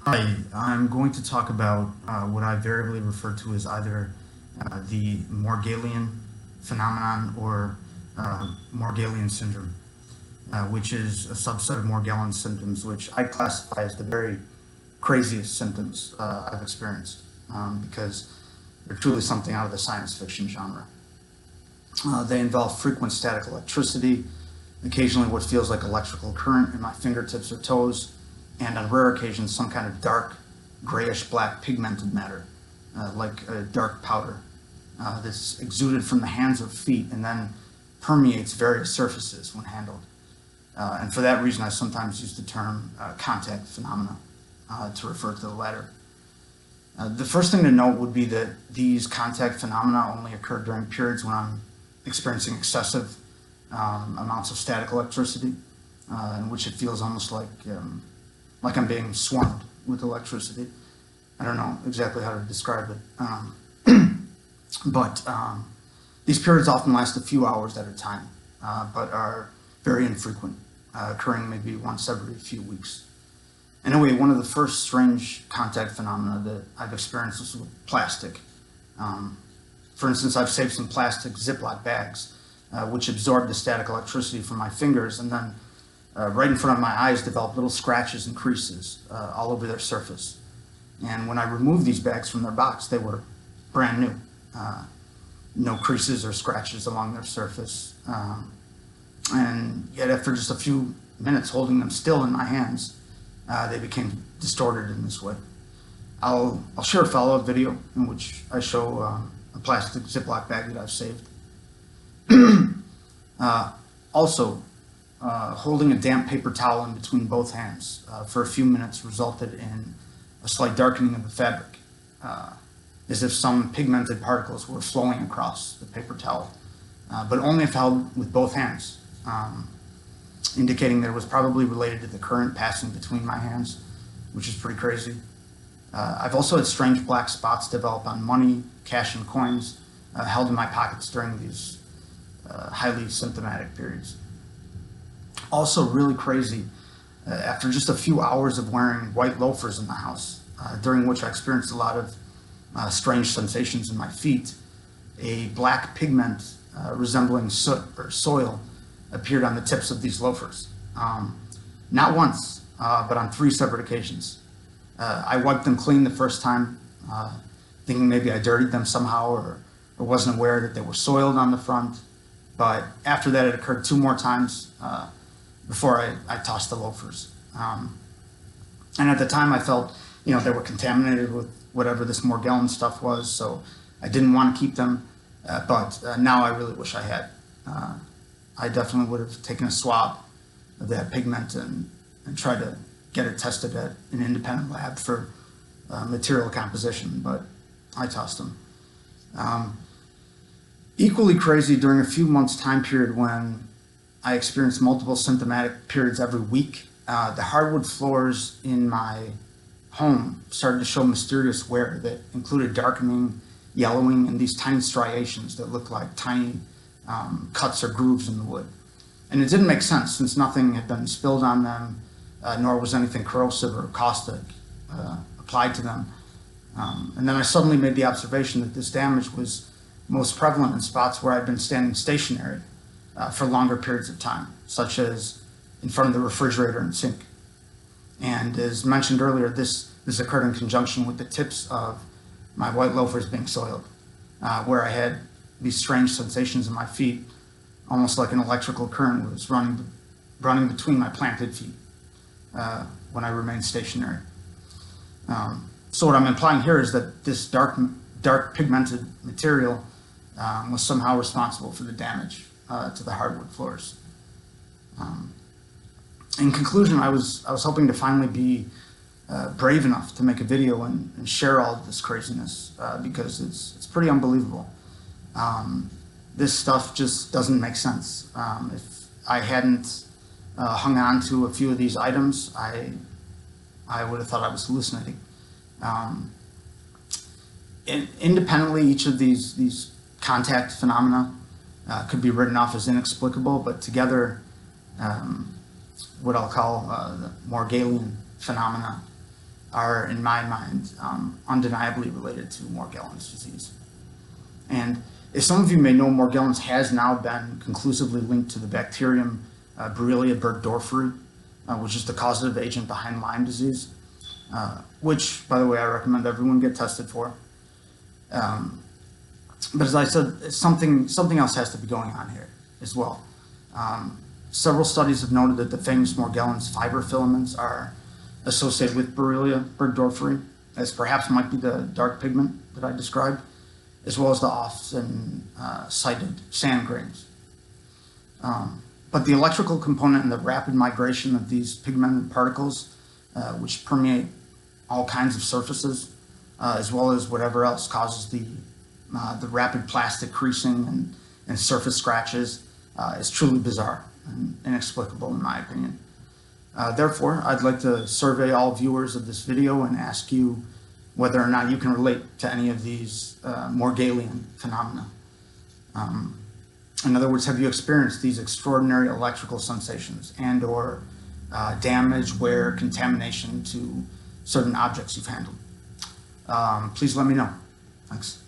Hi, I'm going to talk about what I variably refer to as either the Morgalien phenomenon or Morgalien Syndrome, which is a subset of Morgellons symptoms, which I classify as the very craziest symptoms I've experienced because they're truly something out of the science fiction genre. They involve frequent static electricity, occasionally what feels like electrical current in my fingertips or toes, and on rare occasions some kind of dark, grayish-black pigmented matter, like a dark powder, that's exuded from the hands or feet and then permeates various surfaces when handled. And for that reason, I sometimes use the term contact phenomena to refer to the latter. The first thing to note would be that these contact phenomena only occur during periods when I'm experiencing excessive amounts of static electricity, in which it feels almost like I'm being swarmed with electricity. I don't know exactly how to describe it, but these periods often last a few hours at a time, but are very infrequent, occurring maybe once every few weeks. Anyway, one of the first strange contact phenomena that I've experienced was with plastic. For instance, I've saved some plastic Ziploc bags, which absorbed the static electricity from my fingers, and then right in front of my eyes developed little scratches and creases all over their surface. And when I removed these bags from their box, they were brand new. No creases or scratches along their surface. And yet after just a few minutes holding them still in my hands, they became distorted in this way. I'll share a follow-up video in which I show a plastic Ziploc bag that I've saved. Also, holding a damp paper towel in between both hands for a few minutes resulted in a slight darkening of the fabric, as if some pigmented particles were flowing across the paper towel, but only if held with both hands, indicating that it was probably related to the current passing between my hands, which is pretty crazy. I've also had strange black spots develop on money, cash, and coins held in my pockets during these highly symptomatic periods. Also really crazy, after just a few hours of wearing white loafers in the house, during which I experienced a lot of strange sensations in my feet, a black pigment resembling soot or soil appeared on the tips of these loafers. Not once, but on 3 separate occasions. I wiped them clean the first time, thinking maybe I dirtied them somehow or wasn't aware that they were soiled on the front. But after that, it occurred 2 more times before I tossed the loafers. And at the time, I felt, they were contaminated with whatever this Morgellons stuff was, so I didn't want to keep them. But now I really wish I had. I definitely would have taken a swab of that pigment and tried to get it tested at an independent lab for material composition, but I tossed them. Equally crazy, during a few months time period when I experienced multiple symptomatic periods every week, the hardwood floors in my home started to show mysterious wear that included darkening, yellowing, and these tiny striations that looked like tiny cuts or grooves in the wood. And it didn't make sense since nothing had been spilled on them, nor was anything corrosive or caustic applied to them. And then I suddenly made the observation that this damage was most prevalent in spots where I'd been standing stationary for longer periods of time, such as in front of the refrigerator and sink. And as mentioned earlier, this occurred in conjunction with the tips of my white loafers being soiled, where I had these strange sensations in my feet, almost like an electrical current was running between my planted feet when I remained stationary. So what I'm implying here is that this dark pigmented material was somehow responsible for the damage to the hardwood floors. In conclusion, I was hoping to finally be brave enough to make a video and share all of this craziness because it's pretty unbelievable. This stuff just doesn't make sense. If I hadn't hung on to a few of these items, I would have thought I was hallucinating. Independently, each of these contact phenomena could be written off as inexplicable, but together, what I'll call the Morgalien phenomena are, in my mind, undeniably related to Morgellons disease. And as some of you may know, Morgellons has now been conclusively linked to the bacterium Borrelia burgdorferi, which is the causative agent behind Lyme disease, which, by the way, I recommend everyone get tested for. But as I said, something else has to be going on here as well. Several studies have noted that the famous Morgellons fiber filaments are associated with Borrelia burgdorferi, as perhaps might be the dark pigment that I described, as well as the often cited sand grains. But the electrical component and the rapid migration of these pigmented particles, which permeate all kinds of surfaces, as well as whatever else causes the rapid plastic creasing and surface scratches, is truly bizarre and inexplicable in my opinion. Therefore, I'd like to survey all viewers of this video and ask you whether or not you can relate to any of these Morgellien phenomena. In other words, have you experienced these extraordinary electrical sensations and or damage, wear, contamination to certain objects you've handled? Please let me know. Thanks.